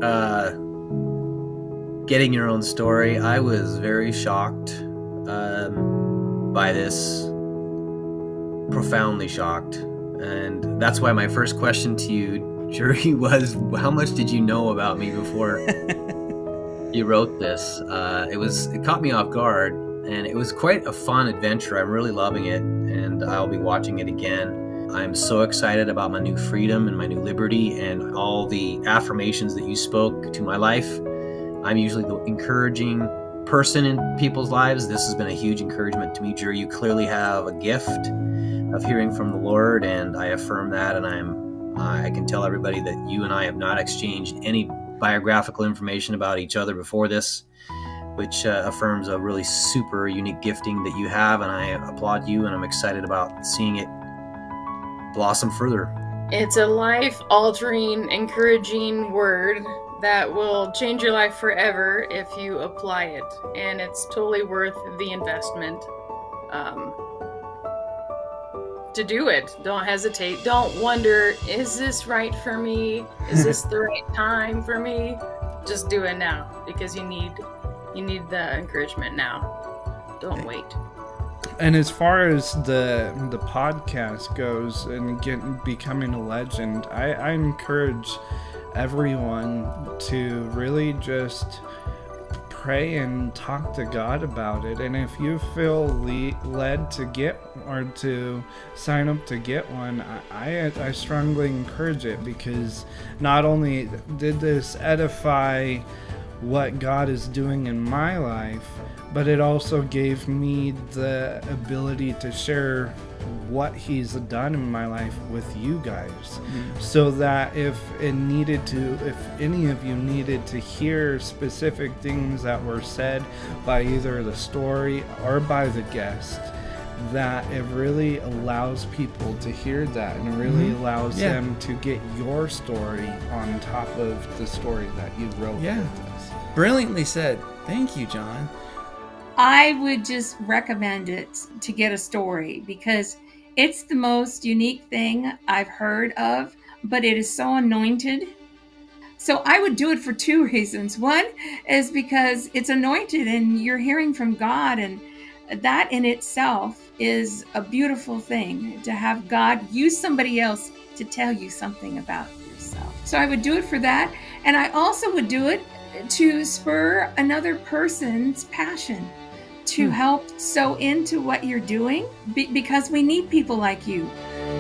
uh, getting your own story, I was very shocked by this, profoundly shocked. And that's why my first question to you, Jurri, was how much did you know about me before you wrote this? It caught me off guard, and it was quite a fun adventure. I'm really loving it, and I'll be watching it again. I'm so excited about my new freedom and my new liberty and all the affirmations that you spoke to my life. I'm usually the encouraging person in people's lives. This has been a huge encouragement to me, Jurri. You clearly have a gift of hearing from the Lord, and I affirm that, and I can tell everybody that you and I have not exchanged any biographical information about each other before this, which affirms a really super unique gifting that you have, and I applaud you, and I'm excited about seeing it blossom further. It's a life-altering, encouraging word that will change your life forever if you apply it, and it's totally worth the investment to do it. Don't hesitate. Don't wonder, is this right for me? Is this the right time for me? Just do it now, because you need the encouragement now. Don't wait. And as far as the podcast goes and becoming a legend, I encourage everyone to really just pray and talk to God about it. And if you feel led to get or to sign up to get one, I strongly encourage it, because not only did this edify what God is doing in my life, but it also gave me the ability to share what he's done in my life with you guys. So that if any of you needed to hear specific things that were said by either the story or by the guest, that it really allows people to hear that, and it really allows them to get your story on top of the story that you wrote with us. Brilliantly said. Thank you, John. I would just recommend it to get a story, because it's the most unique thing I've heard of, but it is so anointed. So I would do it for two reasons. One is because it's anointed and you're hearing from God, and that in itself is a beautiful thing, to have God use somebody else to tell you something about yourself. So I would do it for that. And I also would do it to spur another person's passion to help sow into what you're doing, because we need people like you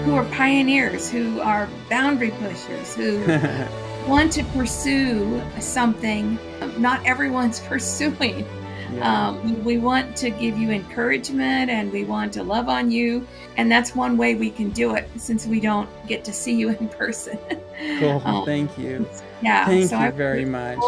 who are pioneers, who are boundary pushers, who want to pursue something not everyone's pursuing. We want to give you encouragement, and we want to love on you, and that's one way we can do it, since we don't get to see you in person. Cool. Thank you. Yeah. Thank you very much.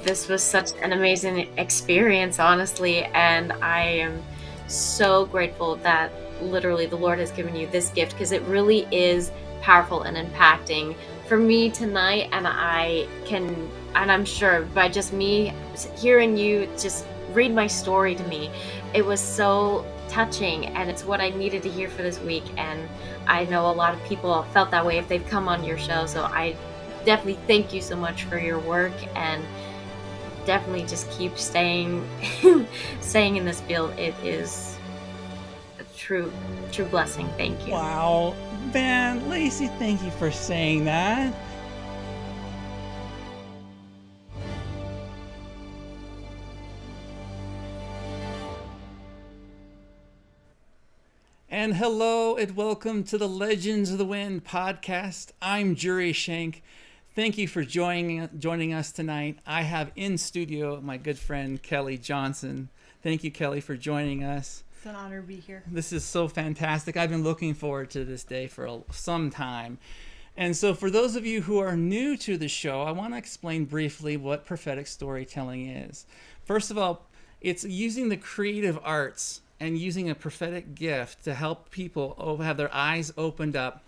This was such an amazing experience, honestly, and I am so grateful that literally the Lord has given you this gift, because it really is powerful and impacting for me tonight. And I'm sure by just me hearing you just read my story to me, it was so touching, and it's what I needed to hear for this week. And I know a lot of people felt that way if they've come on your show, so I definitely thank you so much for your work, and definitely just keep staying in this field. It is a true blessing. Thank you. Wow, man, Lacey, thank you for saying that. And hello and welcome to the Legends of the Wind podcast. I'm Jurri Schenck. Thank you for joining us tonight. I have in studio my good friend Kelli Johnson. Thank you, Kelli, for joining us. It's an honor to be here. This is so fantastic. I've been looking forward to this day for some time. And so for those of you who are new to the show, I want to explain briefly what prophetic storytelling is. First of all, it's using the creative arts and using a prophetic gift to help people have their eyes opened up,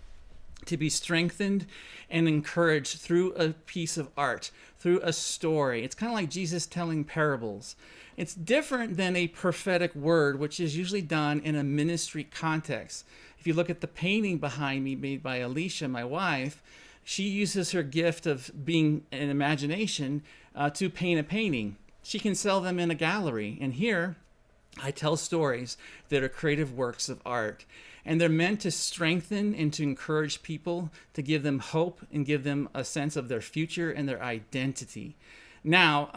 to be strengthened and encouraged through a piece of art, through a story. It's kind of like Jesus telling parables. It's different than a prophetic word, which is usually done in a ministry context. If you look at the painting behind me made by Alisha, my wife, she uses her gift of being an imagination to paint a painting. She can sell them in a gallery. And here, I tell stories that are creative works of art. And they're meant to strengthen and to encourage people, to give them hope and give them a sense of their future and their identity. Now,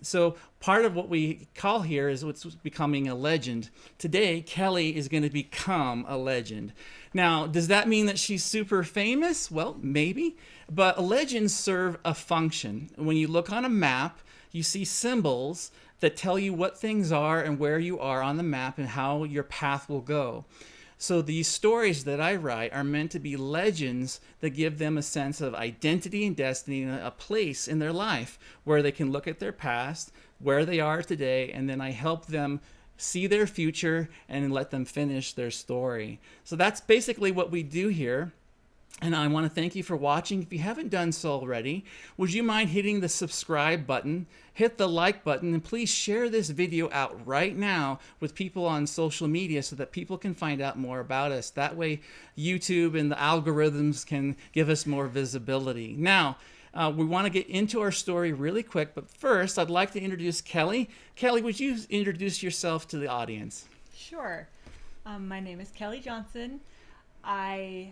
so part of what we call here is what's becoming a legend. Today, Kelli is going to become a legend. Now, does that mean that she's super famous? Well, maybe. But legends serve a function. When you look on a map, you see symbols that tell you what things are and where you are on the map and how your path will go. So these stories that I write are meant to be legends that give them a sense of identity and destiny and a place in their life where they can look at their past, where they are today, and then I help them see their future and let them finish their story. So that's basically what we do here. And I want to thank you for watching. If you haven't done so already, would you mind hitting the subscribe button, hit the like button, and please share this video out right now with people on social media so that people can find out more about us. That way YouTube and the algorithms can give us more visibility. Now, we want to get into our story really quick, but first I'd like to introduce Kelli. Kelli, would you introduce yourself to the audience? Sure. My name is Kelli Johnson. I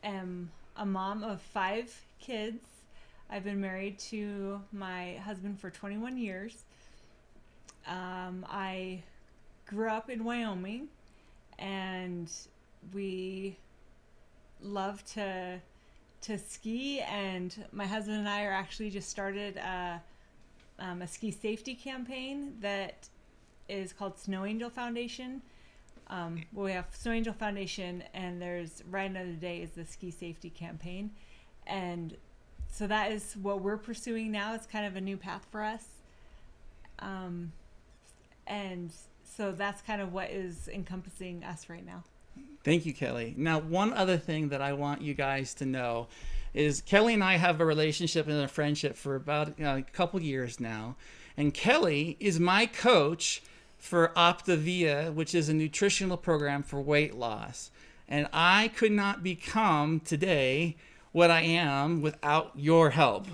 am a mom of 5 kids. I've been married to my husband for 21 years. I grew up in Wyoming, and we love to ski, and my husband and I are actually just started a ski safety campaign that is called Snow Angel Foundation. We have Snow Angel Foundation, and there's Ride Another Day is the ski safety campaign. And so that is what we're pursuing now. It's kind of a new path for us. And so that's kind of what is encompassing us right now. Thank you, Kelli. Now, one other thing that I want you guys to know is Kelli and I have a relationship and a friendship for about a couple years now. And Kelli is my coach for Optavia, which is a nutritional program for weight loss. And I could not become today what I am without your help.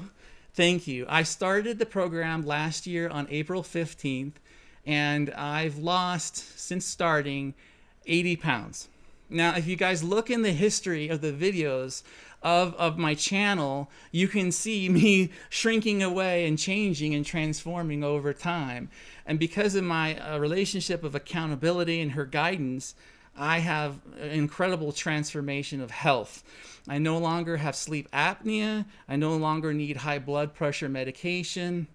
Thank you. I started the program last year on April 15th, and I've lost, since starting, 80 pounds. Now, if you guys look in the history of the videos of my channel, you can see me shrinking away and changing and transforming over time. And because of my relationship of accountability and her guidance, I have an incredible transformation of health. I no longer have sleep apnea. I no longer need high blood pressure medication.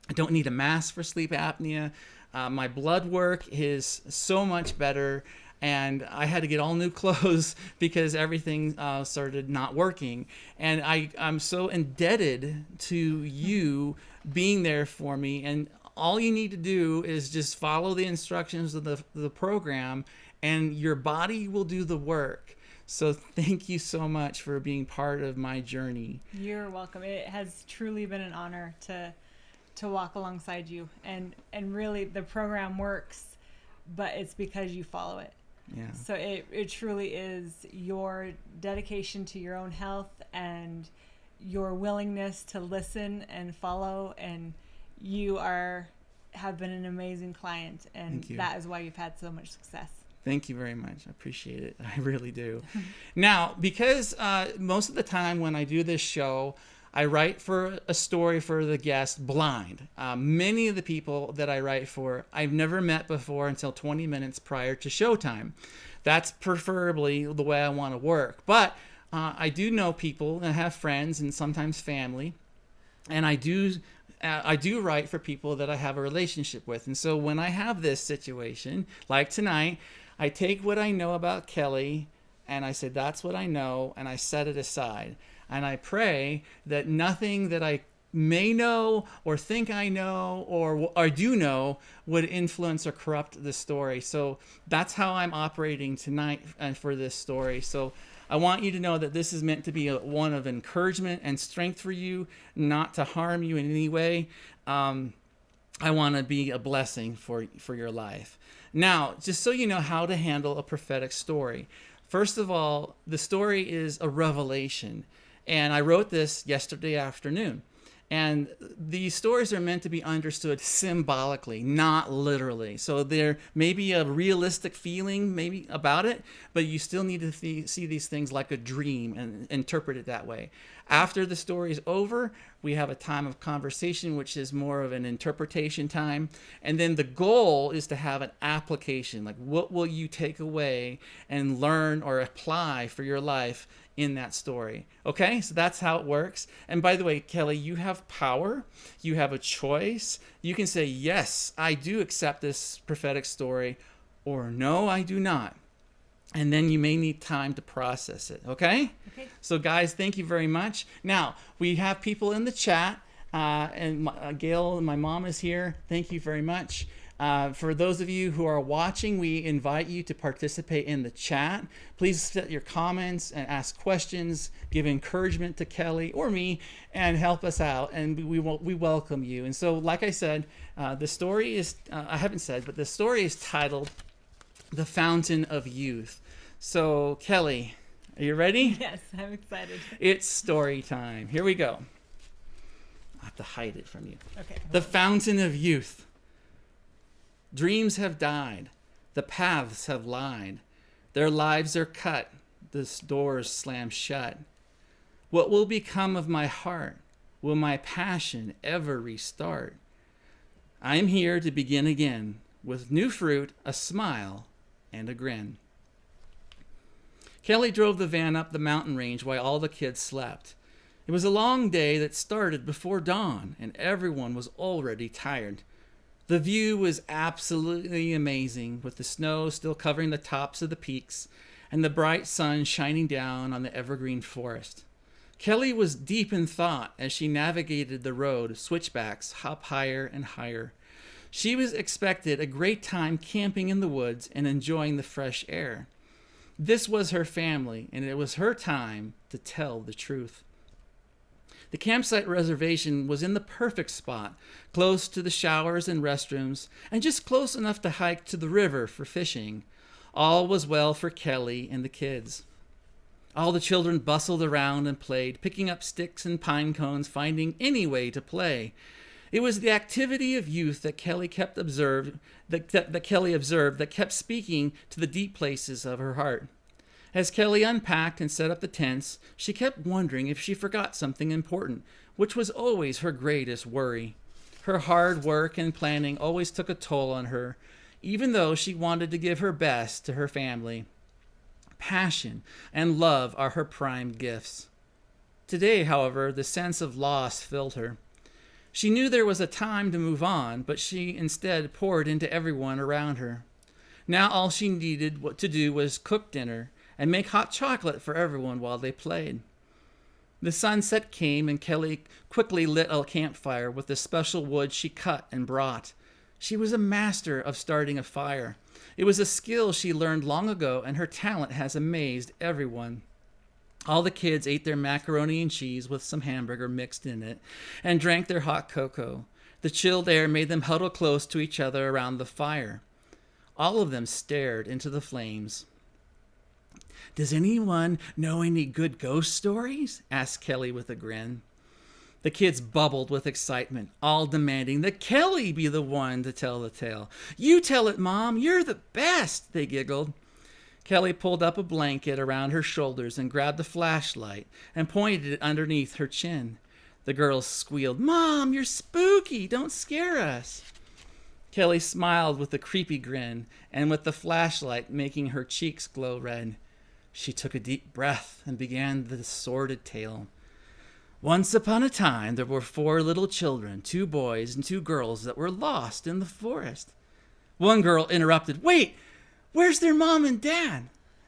I don't need a mask for sleep apnea. My blood work is so much better. And I had to get all new clothes because everything started not working. And I'm so indebted to you being there for me. And all you need to do is just follow the instructions of the program, and your body will do the work. So thank you so much for being part of my journey. You're welcome. It has truly been an honor to walk alongside you. And really, the program works, but it's because you follow it. Yeah. So it truly is your dedication to your own health and your willingness to listen and follow, and you have been an amazing client, and that is why you've had so much success. Thank you very much. I appreciate it. I really do. Now, because most of the time when I do this show, I write for a story for the guest blind. Many of the people that I write for, I've never met before until 20 minutes prior to showtime. That's preferably the way I want to work. But I do know people and have friends and sometimes family. And I do write for people that I have a relationship with. And so when I have this situation, like tonight, I take what I know about Kelli and I say, that's what I know, and I set it aside. And I pray that nothing that I may know or think I know or do know would influence or corrupt the story. So that's how I'm operating tonight for this story. So I want you to know that this is meant to be one of encouragement and strength for you, not to harm you in any way. I want to be a blessing for your life. Now, just so you know how to handle a prophetic story. First of all, the story is a revelation. And I wrote this yesterday afternoon. And these stories are meant to be understood symbolically, not literally. So there may be a realistic feeling maybe about it, but you still need to see these things like a dream and interpret it that way. After the story is over, we have a time of conversation, which is more of an interpretation time. And then the goal is to have an application, like what will you take away and learn or apply for your life in that story. Okay, so that's how it works. And by the way, Kelly, you have power. You have a choice. You can say, yes, I do accept this prophetic story, or no, I do not. And then you may need time to process it. Okay? Okay. So guys, thank you very much. Now, we have people in the chat, and Gail, my mom, is here. Thank you very much. For those of you who are watching, we invite you to participate in the chat. Please set your comments and ask questions, give encouragement to Kelly or me, and help us out. And we welcome you. And so, like I said, the story is, I haven't said, but the story is titled The Fountain of Youth. So, Kelly, are you ready? Yes, I'm excited. It's story time. Here we go. I have to hide it from you. Okay. The Fountain of Youth. Dreams have died, the paths have lied, their lives are cut, the doors slam shut. What will become of my heart? Will my passion ever restart? I am here to begin again, with new fruit, a smile, and a grin. Kelly drove the van up the mountain range while all the kids slept. It was a long day that started before dawn, and everyone was already tired. The view was absolutely amazing, with the snow still covering the tops of the peaks and the bright sun shining down on the evergreen forest. Kelly was deep in thought as she navigated the road, switchbacks up higher and higher. She was expected a great time camping in the woods and enjoying the fresh air. This was her family, and it was her time to tell the truth. The campsite reservation was in the perfect spot, close to the showers and restrooms, and just close enough to hike to the river for fishing. All was well for Kelly and the kids. All the children bustled around and played, picking up sticks and pine cones, finding any way to play. It was the activity of youth that Kelly observed that kept speaking to the deep places of her heart. As Kelly unpacked and set up the tents, she kept wondering if she forgot something important, which was always her greatest worry. Her hard work and planning always took a toll on her, even though she wanted to give her best to her family. Passion and love are her prime gifts. Today, however, the sense of loss filled her. She knew there was a time to move on, but she instead poured into everyone around her. Now all she needed to do was cook dinner and make hot chocolate for everyone while they played. The sunset came, and Kelly quickly lit a campfire with the special wood she cut and brought. She was a master of starting a fire. It was a skill she learned long ago, and her talent has amazed everyone. All the kids ate their macaroni and cheese with some hamburger mixed in it and drank their hot cocoa. The chilled air made them huddle close to each other around the fire. All of them stared into the flames. "Does anyone know any good ghost stories?" asked Kelly with a grin. The kids bubbled with excitement, all demanding that Kelly be the one to tell the tale. "You tell it, Mom. You're the best," they giggled. Kelly pulled up a blanket around her shoulders and grabbed a flashlight and pointed it underneath her chin. The girls squealed, "Mom, you're spooky. Don't scare us." Kelly smiled with a creepy grin and with the flashlight making her cheeks glow red. She took a deep breath and began the sordid tale. "Once upon a time, there were 4 little children, 2 boys and 2 girls that were lost in the forest." One girl interrupted, "Wait, where's their mom and dad?"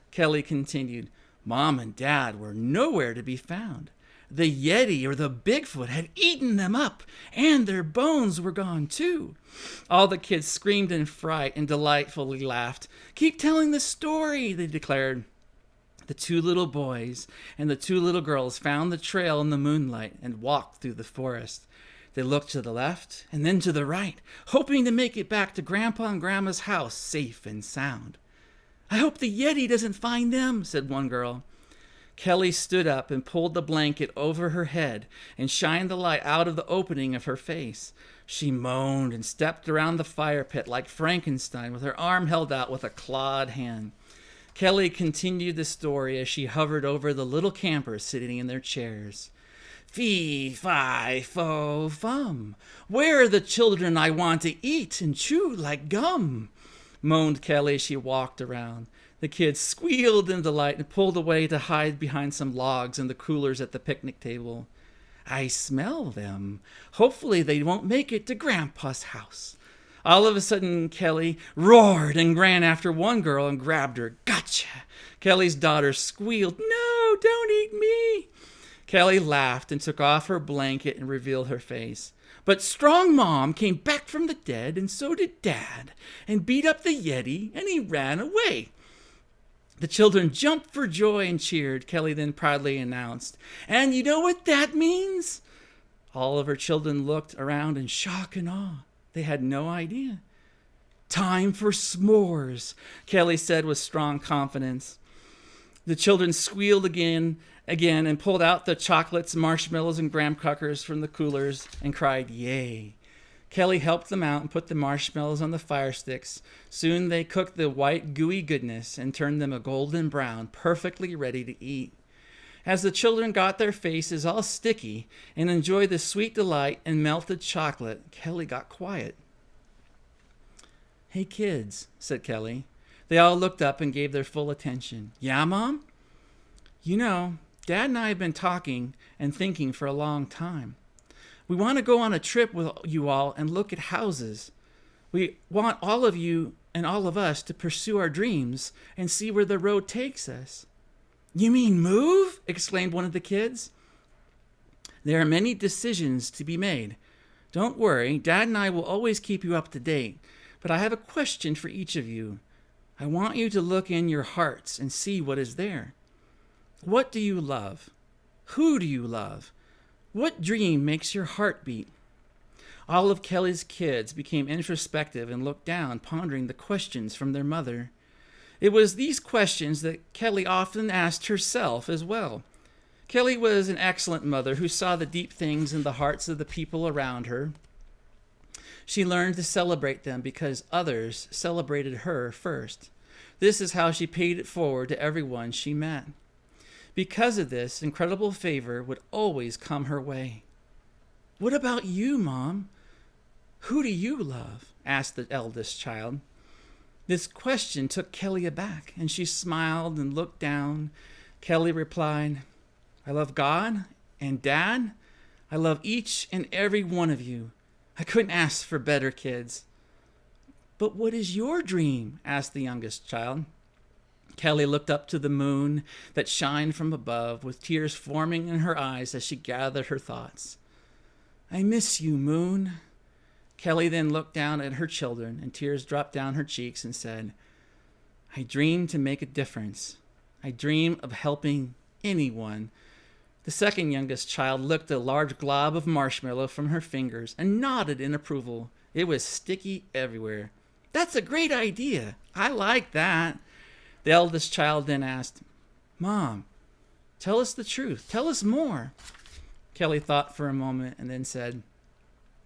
Kelly continued, "Mom and dad were nowhere to be found. The Yeti or the Bigfoot had eaten them up, and their bones were gone too." All the kids screamed in fright and delightfully laughed. "Keep telling the story," they declared. The 2 little boys and the 2 little girls found the trail in the moonlight and walked through the forest. They looked to the left and then to the right, hoping to make it back to Grandpa and Grandma's house safe and sound. "I hope the Yeti doesn't find them," said one girl. Kelli stood up and pulled the blanket over her head and shined the light out of the opening of her face. She moaned and stepped around the fire pit like Frankenstein with her arm held out with a clawed hand. Kelli continued the story as she hovered over the little campers sitting in their chairs. Fee, fi, fo, fum. Where are the children I want to eat and chew like gum? Moaned Kelli as she walked around. The kids squealed in delight and pulled away to hide behind some logs in the coolers at the picnic table. I smell them. Hopefully they won't make it to Grandpa's house. All of a sudden, Kelli roared and ran after one girl and grabbed her. Gotcha! Kelli's daughter squealed, No, don't eat me! Kelli laughed and took off her blanket and revealed her face. But Strong Mom came back from the dead, and so did Dad, and beat up the Yeti, and he ran away. The children jumped for joy and cheered. Kelli then proudly announced, And you know what that means? All of her children looked around in shock and awe. They had no idea. Time for s'mores, Kelli said with strong confidence. The children squealed again and pulled out the chocolates, marshmallows, and graham crackers from the coolers and cried, Yay. Kelli helped them out and put the marshmallows on the fire sticks. Soon they cooked the white, gooey goodness and turned them a golden brown, perfectly ready to eat. As the children got their faces all sticky and enjoyed the sweet delight and melted chocolate, Kelli got quiet. Hey, kids, said Kelli. They all looked up and gave their full attention. Yeah, Mom? You know, Dad and I have been talking and thinking for a long time. We want to go on a trip with you all and look at houses. We want all of you and all of us to pursue our dreams and see where the road takes us. You mean move? Exclaimed one of the kids. There are many decisions to be made. Don't worry, Dad and I will always keep you up to date. But I have a question for each of you. I want you to look in your hearts and see what is there. What do you love? Who do you love? What dream makes your heart beat? All of Kelli's kids became introspective and looked down, pondering the questions from their mother. It was these questions that Kelli often asked herself as well. Kelli was an excellent mother who saw the deep things in the hearts of the people around her. She learned to celebrate them because others celebrated her first. This is how she paid it forward to everyone she met. Because of this, incredible favor would always come her way. What about you, Mom? Who do you love? Asked the eldest child. This question took Kelli aback, and she smiled and looked down. Kelli replied, I love God and Dad. I love each and every one of you. I couldn't ask for better kids. But what is your dream? Asked the youngest child. Kelli looked up to the moon that shined from above, with tears forming in her eyes as she gathered her thoughts. I miss you, moon. Kelli then looked down at her children, and tears dropped down her cheeks and said, I dream to make a difference. I dream of helping anyone. The second youngest child licked a large glob of marshmallow from her fingers and nodded in approval. It was sticky everywhere. That's a great idea. I like that. The eldest child then asked, Mom, tell us the truth. Tell us more. Kelli thought for a moment and then said,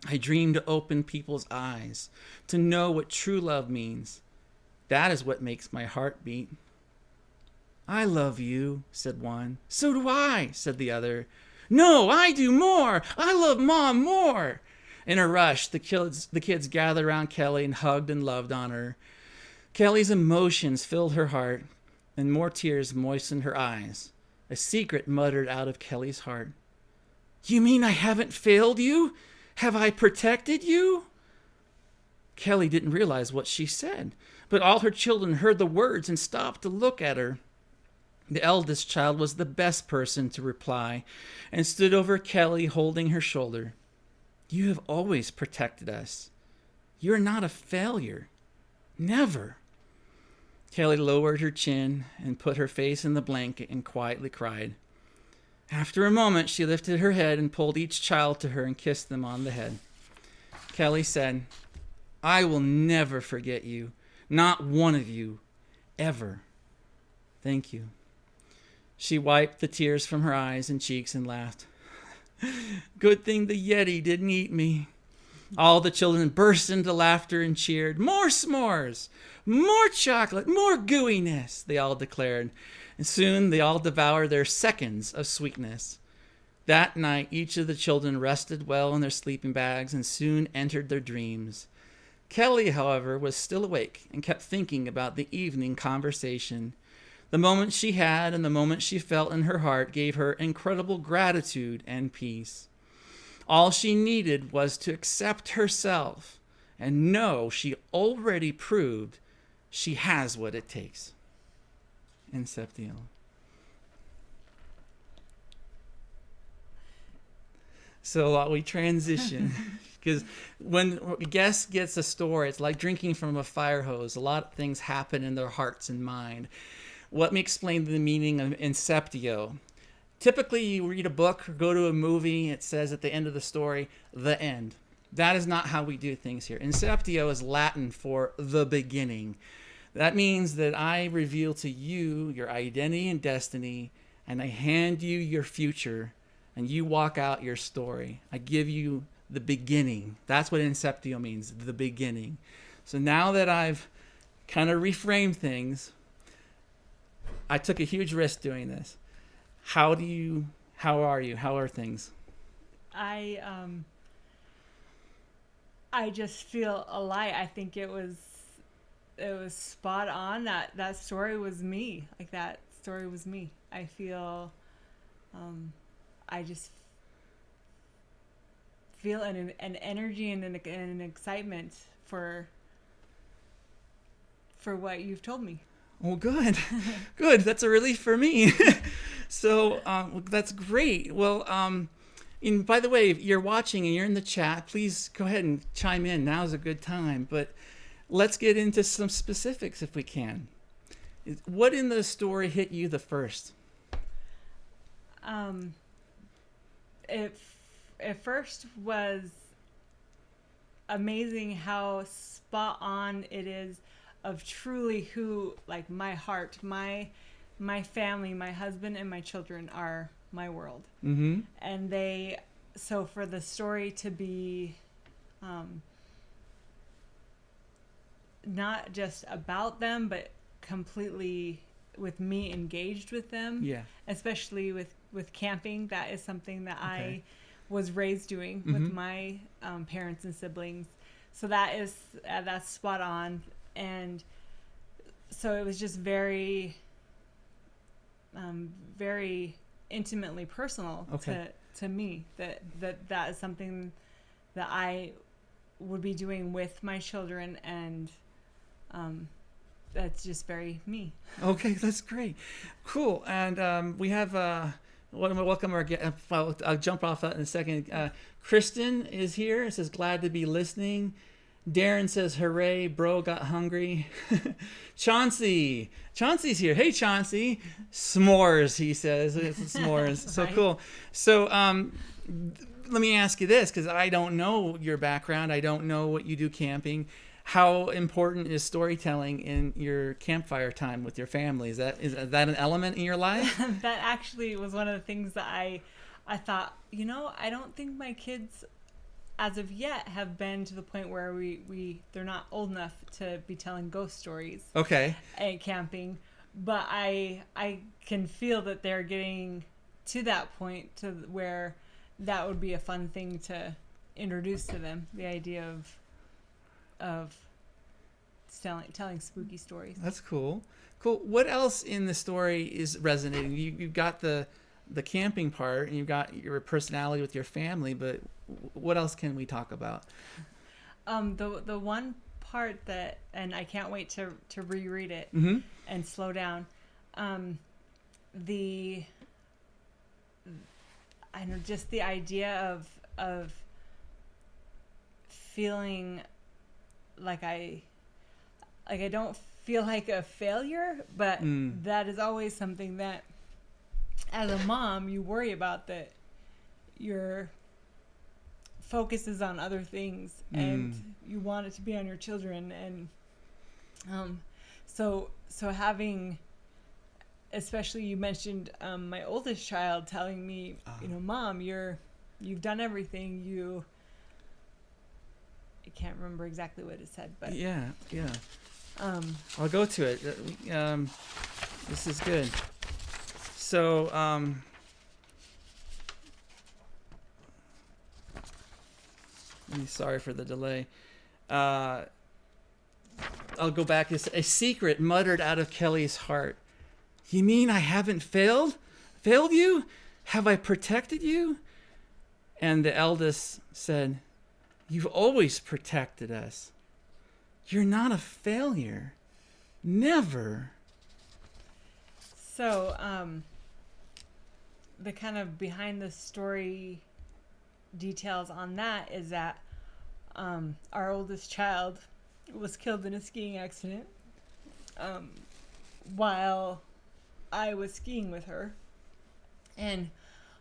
I dream to open people's eyes, to know what true love means. That is what makes my heart beat. I love you, said one. So do I, said the other. No, I do more. I love Mom more. In a rush, the kids gathered around Kelli and hugged and loved on her. Kelli's emotions filled her heart, and more tears moistened her eyes. A secret muttered out of Kelli's heart. You mean I haven't failed you? Have I protected you? Kelli didn't realize what she said, but all her children heard the words and stopped to look at her. The eldest child was the best person to reply and stood over Kelli, holding her shoulder. You have always protected us. You're not a failure. Never. Kelli lowered her chin and put her face in the blanket and quietly cried. After a moment, she lifted her head and pulled each child to her and kissed them on the head. Kelli said, I will never forget you. Not one of you. Ever. Thank you. She wiped the tears from her eyes and cheeks and laughed. Good thing the Yeti didn't eat me. All the children burst into laughter and cheered. More s'mores! More chocolate! More gooiness! They all declared. And soon they all devoured their seconds of sweetness. That night, each of the children rested well in their sleeping bags and soon entered their dreams. Kelli, however, was still awake and kept thinking about the evening conversation. The moment she had and the moment she felt in her heart gave her incredible gratitude and peace. All she needed was to accept herself and know she already proved she has what it takes. Inceptio. So we transition because when a guest gets a story, it's like drinking from a fire hose. A lot of things happen in their hearts and mind. Let me explain the meaning of inceptio. Typically, you read a book or go to a movie, it says at the end of the story, the end. That is not how we do things here. Inceptio is Latin for the beginning. That means that I reveal to you your identity and destiny, and I hand you your future, and you walk out your story. I give you the beginning. That's what inceptio means, the beginning. So now that I've kind of reframed things, I took a huge risk doing this. How are you? How are things? I just feel alive. I think it was spot on. That story was me. Like, that story was me. I feel I just feel an energy and an excitement for what you've told me. Well, good. Good. That's a relief for me. So that's great. Well, and by the way, if you're watching and you're in the chat, please go ahead and chime in. Now's a good time. But let's get into some specifics if we can. What in the story hit you the first? It first was amazing how spot on it is of truly who, like, my heart, my family, my husband and my children are my world. Mm-hmm. And so for the story to be not just about them, but completely with me engaged with them. Yeah. Especially with camping. That is something that I was raised doing with my parents and siblings. So that's spot on. And so it was just very, very intimately personal to me. That is something that I would be doing with my children, and that's just very me. Okay, that's great, cool. And we have welcome our guest. I'll jump off that in a second. Kristen is here. It says glad to be listening. Darren says, hooray, bro, got hungry. Chauncey's here. Hey, Chauncey. S'mores, he says. It's s'mores. So Right. Cool. So let me ask you this, because I don't know your background. I don't know what you do camping. How important is storytelling in your campfire time with your family? Is that an element in your life? That actually was one of the things that I thought, I don't think my kids as of yet have been to the point where they're not old enough to be telling ghost stories. Okay. At camping, but I can feel that they're getting to that point to where that would be a fun thing to introduce to them, the idea of telling spooky stories. That's cool. What else in the story is resonating? You've got the camping part, and you've got your personality with your family, but what else can we talk about? The one part that, and I can't wait to reread it and slow down. I know, just the idea of feeling like I don't feel like a failure, but that is always something that, as a mom, you worry about, that your focus is on other things and you want it to be on your children. And so having especially you mentioned my oldest child telling me, Mom, you've done everything. I can't remember exactly what it said, but yeah. I'll go to it. This is good. So, I'm sorry for the delay. I'll go back. It's a secret muttered out of Kelli's heart. You mean I haven't failed you? Have I protected you? And the eldest said, you've always protected us. You're not a failure. Never. So, the kind of behind the story details on that is that our oldest child was killed in a skiing accident while I was skiing with her. And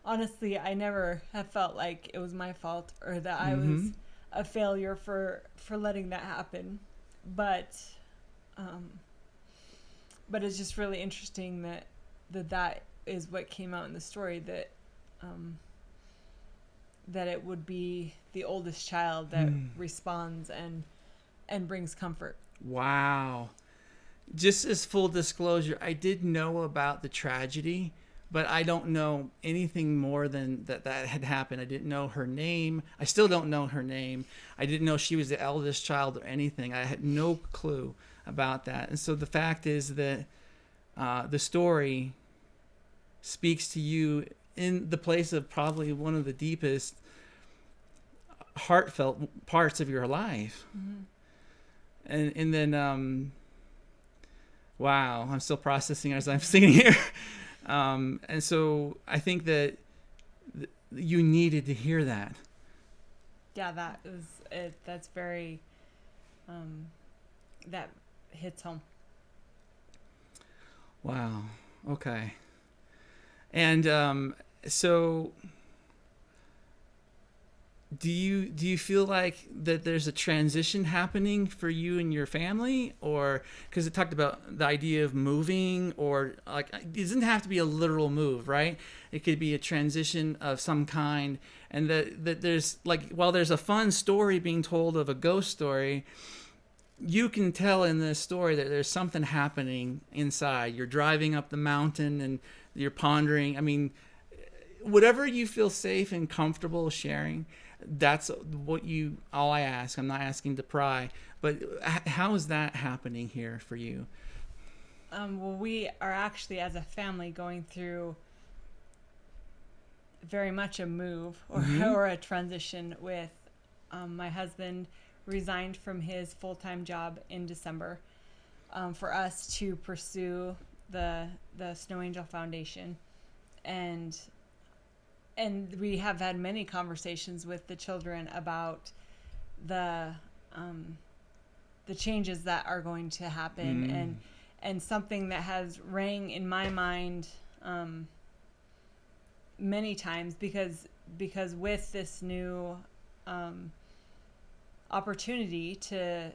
honestly, I never have felt like it was my fault or that I was a failure for letting that happen. But it's just really interesting that is what came out in the story, that it would be the oldest child that responds and brings comfort. Wow. Just as full disclosure, I did know about the tragedy, but I don't know anything more than that had happened. I didn't know her name. I still don't know her name. I didn't know she was the eldest child or anything. I had no clue about that. And so the fact is that the story speaks to you in the place of probably one of the deepest heartfelt parts of your life. And then wow, I'm still processing as I'm sitting here. And so I think that you needed to hear that. Yeah, that was it. That's very that hits home. Wow. Okay. And so do you feel like that there's a transition happening for you and your family? Or because it talked about the idea of moving, or like it doesn't have to be a literal move, right? It could be a transition of some kind. And that there's, like, while there's a fun story being told of a ghost story, you can tell in this story that there's something happening inside. You're driving up the mountain and you're pondering. I mean, whatever you feel safe and comfortable sharing, that's all I ask. I'm not asking to pry, but how is that happening here for you? Well, we are actually, as a family, going through very much a move or a transition with my husband resigned from his full-time job in December for us to pursue the Snow Angel Foundation. And we have had many conversations with the children about the changes that are going to happen, and something that has rang in my mind many times because with this new opportunity to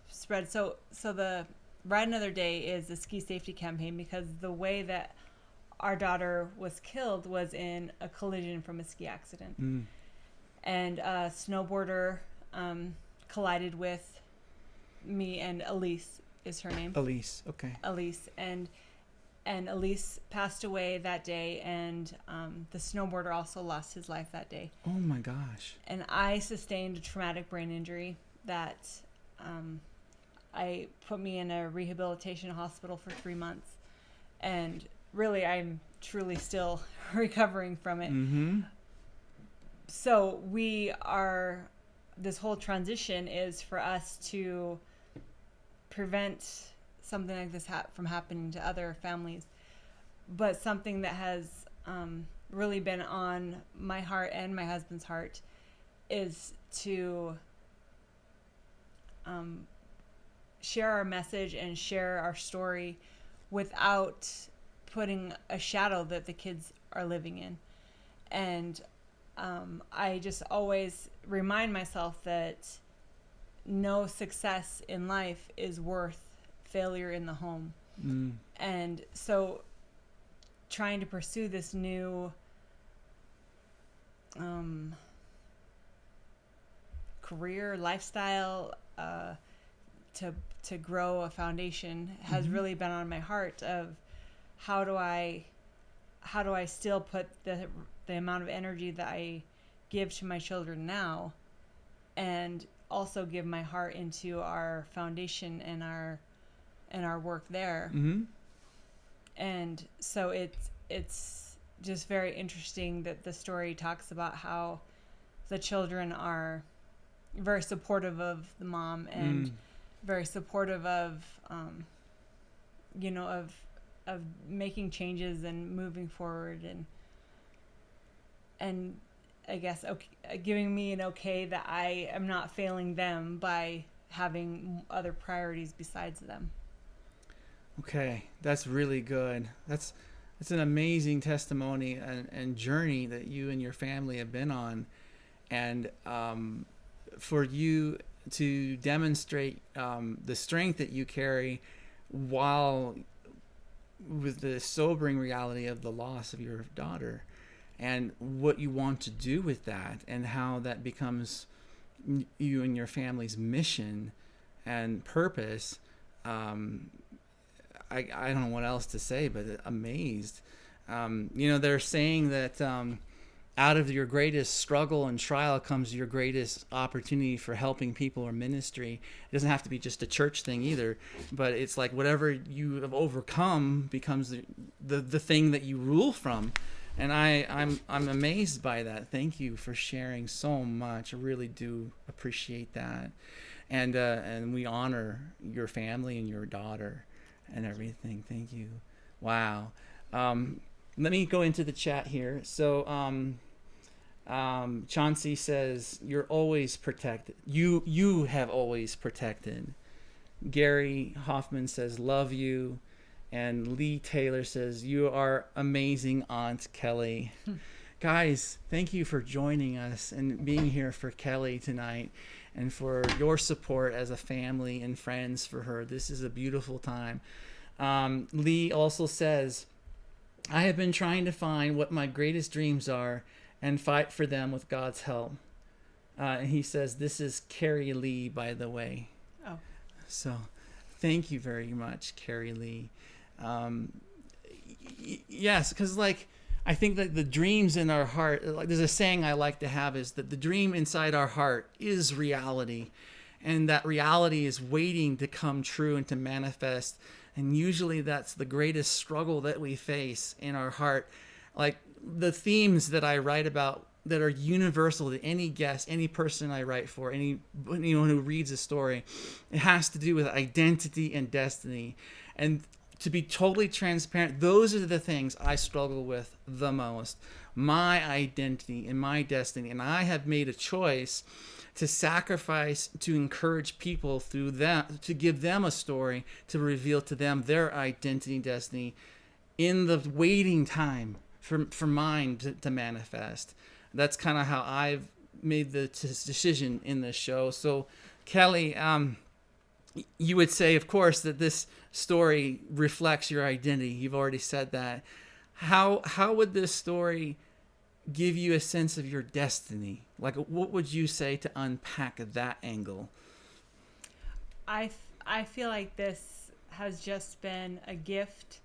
spread. So the Ride Another Day is a ski safety campaign, because the way that our daughter was killed was in a collision from a ski accident. And a snowboarder collided with me, and Elise is her name. Elise, okay. Elise, and Elise passed away that day, and the snowboarder also lost his life that day. Oh my gosh. And I sustained a traumatic brain injury that I put me in a rehabilitation hospital for 3 months. And really, I'm truly still recovering from it. So this whole transition is for us to prevent something like this from happening to other families. But something that has really been on my heart and my husband's heart is to share our message and share our story without putting a shadow that the kids are living in. And I just always remind myself that no success in life is worth failure in the home. And so trying to pursue this new career lifestyle to grow a foundation has really been on my heart of how do I still put the amount of energy that I give to my children now and also give my heart into our foundation and our work there. And so it's just very interesting that the story talks about how the children are very supportive of the mom and very supportive of of making changes and moving forward and I guess giving me an okay that I am not failing them by having other priorities besides them. Okay, that's really good. That's an amazing testimony and journey that you and your family have been on, and for you to demonstrate the strength that you carry while with the sobering reality of the loss of your daughter and what you want to do with that and how that becomes you and your family's mission and purpose. I don't know what else to say, but amazed. They're saying that out of your greatest struggle and trial comes your greatest opportunity for helping people or ministry. It doesn't have to be just a church thing either, but it's like whatever you have overcome becomes the thing that you rule from. And I'm amazed by that. Thank you for sharing so much. I really do appreciate that. And we honor your family and your daughter and everything. Thank you. Wow. Let me go into the chat here. So Chauncey says, you're always protected. You have always protected. Gary Hoffman says, love you. And Lee Taylor says, you are amazing, Aunt Kelli. Guys, thank you for joining us and being here for Kelli tonight and for your support as a family and friends for her. This is a beautiful time. Lee also says, I have been trying to find what my greatest dreams are and fight for them with God's help. And he says, this is Carrie Lee, by the way. Oh. So thank you very much, Carrie Lee. Yes, because I think that the dreams in our heart, there's a saying I like to have, is that the dream inside our heart is reality, and that reality is waiting to come true and to manifest. And usually that's the greatest struggle that we face in our heart. Like the themes that I write about that are universal to any guest, any person I write for, anyone who reads a story, it has to do with identity and destiny. And to be totally transparent, those are the things I struggle with the most. My identity and my destiny. And I have made a choice to sacrifice, to encourage people through that, to give them a story, to reveal to them their identity and destiny in the waiting time for mine to manifest. That's kind of how I've made the decision in this show. So, Kelli, you would say, of course, that this story reflects your identity. You've already said that. How would this story give you a sense of your destiny? Like, what would you say to unpack that angle? I feel like this has just been a gift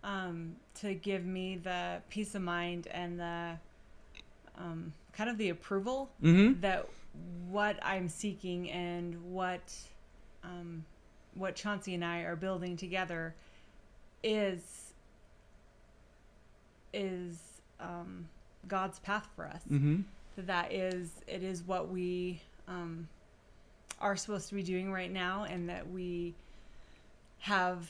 to give me the peace of mind and the kind of the approval that what I'm seeking and what Chauncey and I are building together is God's path for us. It is what we are supposed to be doing right now, and that we have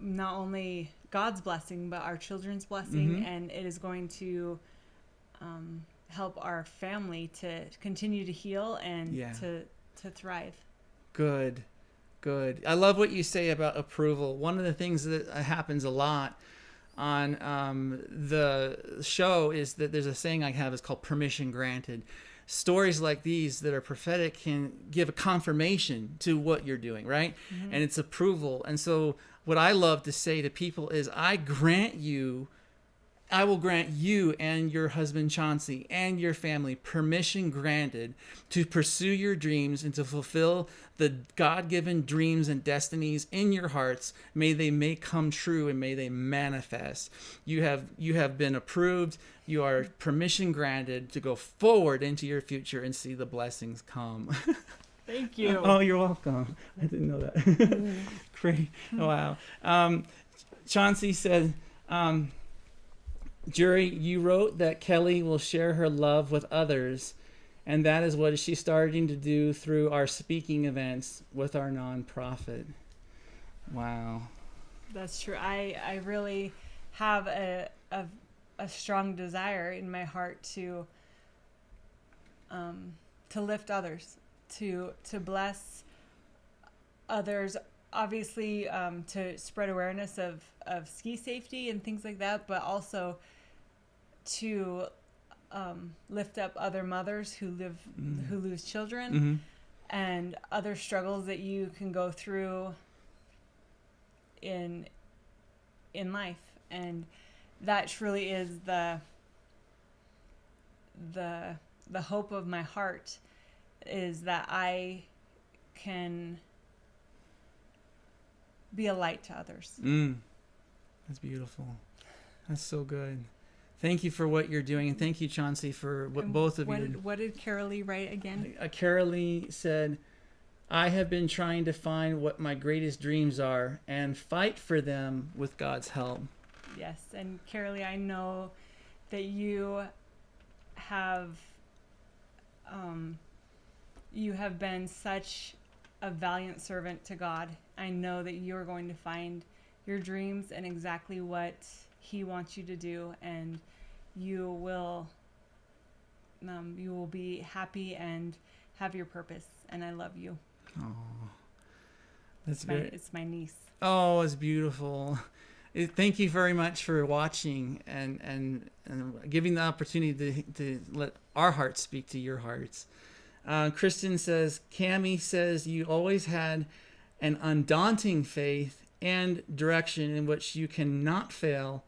not only God's blessing but our children's blessing, and it is going to help our family to continue to heal and to thrive. Good. I love what you say about approval. One of the things that happens a lot on the show is that there's a saying I have, is called permission granted. stories like these that are prophetic can give a confirmation to what you're doing, right? And it's approval. And so what I love to say to people is, I will grant you and your husband Chauncey and your family permission granted to pursue your dreams and to fulfill the God-given dreams and destinies in your hearts. May they come true and may they manifest. You have been approved. You are permission granted to go forward into your future and see the blessings come. Thank you. Oh, you're welcome. I didn't know that. Great. Wow. Chauncey said, Jurri, you wrote that Kelli will share her love with others, and that is what she's starting to do through our speaking events with our nonprofit. Wow. That's true. I really have a strong desire in my heart to lift others, to bless others, obviously to spread awareness of ski safety and things like that, but also to lift up other mothers who lose children and other struggles that you can go through in life. And that truly is the hope of my heart, is that I can be a light to others. That's beautiful. That's so good. Thank you for what you're doing, and thank you, Chauncey, for what both of you. What did Carolee write again? Carolee said, I have been trying to find what my greatest dreams are and fight for them with God's help. Yes, and Carolee, I know that you have been such a valiant servant to God. I know that you are going to find your dreams and exactly what He wants you to do, and you will be happy and have your purpose. And I love you. Oh, that's very. It's my niece. Oh, it's beautiful. Thank you very much for watching and giving the opportunity to let our hearts speak to your hearts. Kristen says, Cammie says you always had an undaunting faith and direction in which you cannot fail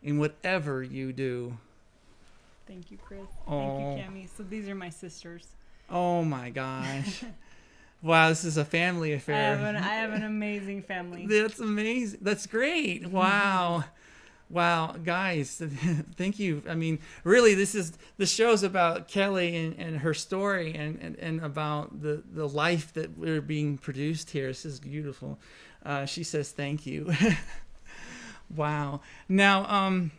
in whatever you do. Thank you, Chris. Oh. Thank you, Cammie. So these are my sisters. Oh my gosh. Wow, this is a family affair. I have an amazing family. That's amazing. That's great. Wow. Wow, guys, thank you. I mean, really, the show's about Kelli and her story and about the life that we're being produced here. This is beautiful. She says thank you. Wow. Now,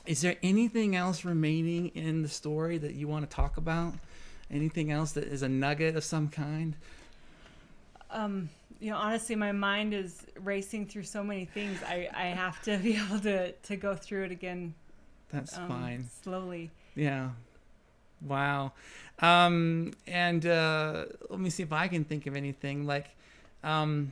is there anything else remaining in the story that you want to talk about? Anything else that is a nugget of some kind? Honestly, my mind is racing through so many things. I have to be able to go through it again. That's fine. Slowly. Yeah. Wow. And let me see if I can think of anything. Like, what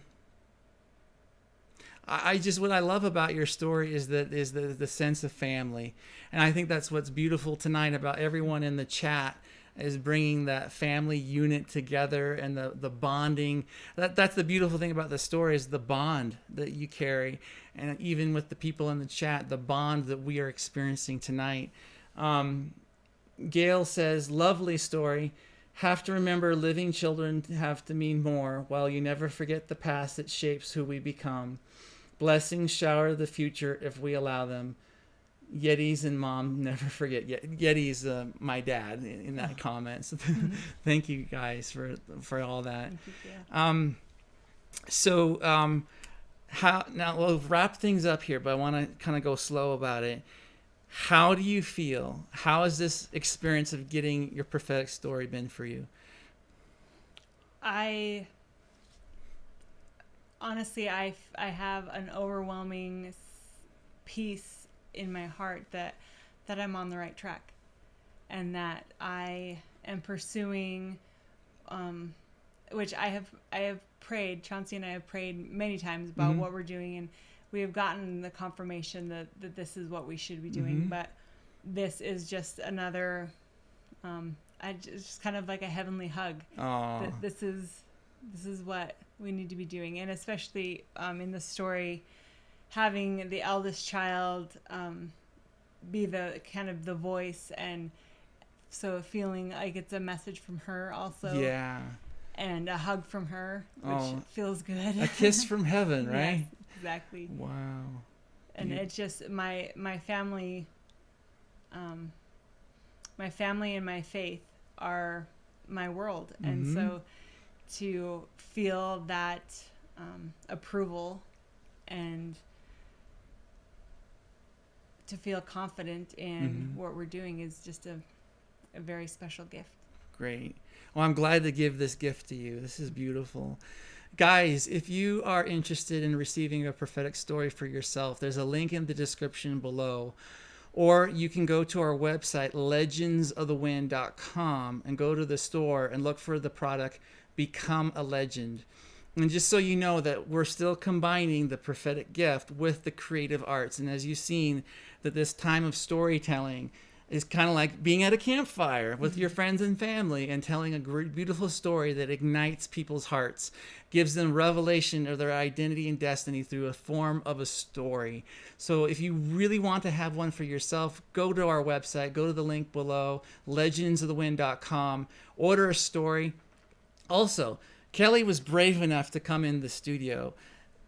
I love about your story is the sense of family. And I think that's what's beautiful tonight about everyone in the chat, is bringing that family unit together and the bonding. That's the beautiful thing about the story, is the bond that you carry. And even with the people in the chat, the bond that we are experiencing tonight. Gail says, lovely story. Have to remember living children have to mean more, while you never forget the past that shapes who we become. Blessings shower the future if we allow them. Yetis and Mom never forget. Yeti's my dad in that comment. So thank you guys for all that. How now we'll wrap things up here, but I want to kind of go slow about it. How do you feel? How has this experience of getting your prophetic story been for you? Honestly, I have an overwhelming peace in my heart that I'm on the right track, and that I am pursuing, which I have prayed. Chauncey and I have prayed many times about what we're doing, and we have gotten the confirmation that this is what we should be doing. But this is just another just kind of like a heavenly hug. Oh, This is what we need to be doing, and especially in the story, having the eldest child be the kind of the voice, and so feeling like it's a message from her also. yeah. And a hug from her, which Oh. feels good. A kiss from heaven, right? Yes, exactly. Wow. And it's just my family, my family and my faith are my world, and so to feel that approval and to feel confident in what we're doing is just a very special gift. Great. Well, I'm glad to give this gift to you. This is beautiful. Guys, if you are interested in receiving a prophetic story for yourself, there's a link in the description below. Or you can go to our website, legendsofthewind.com, and go to the store and look for the product, Become a Legend. And just so you know that we're still combining the prophetic gift with the creative arts. And as you've seen, that this time of storytelling is kind of like being at a campfire with your friends and family and telling a great, beautiful story that ignites people's hearts, gives them revelation of their identity and destiny through a form of a story. So if you really want to have one for yourself, go to our website, go to the link below, legendsofthewind.com, order a story. Also, Kelli was brave enough to come in the studio.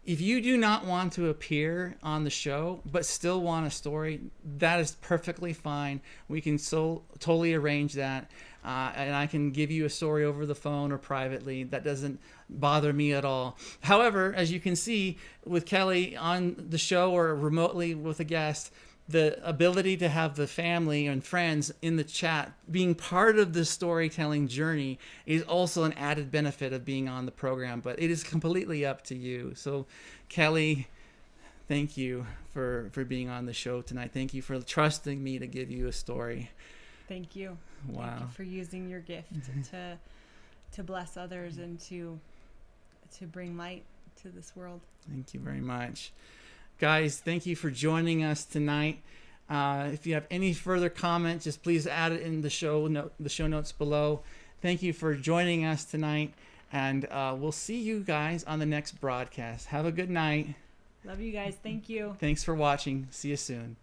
If you do not want to appear on the show, but still want a story, that is perfectly fine. We can totally arrange that. And I can give you a story over the phone or privately. That doesn't bother me at all. However, as you can see with Kelli on the show or remotely with a guest, the ability to have the family and friends in the chat being part of the storytelling journey is also an added benefit of being on the program, but it is completely up to you. So Kelli, thank you for being on the show tonight. Thank you for trusting me to give you a story. Thank you. Wow. Thank you for using your gift to bless others and to bring light to this world. Thank you very much. Guys, thank you for joining us tonight. If you have any further comments, just please add it in the show notes below. Thank you for joining us tonight, and we'll see you guys on the next broadcast. Have a good night. Love you guys. Thank you. Thanks for watching. See you soon.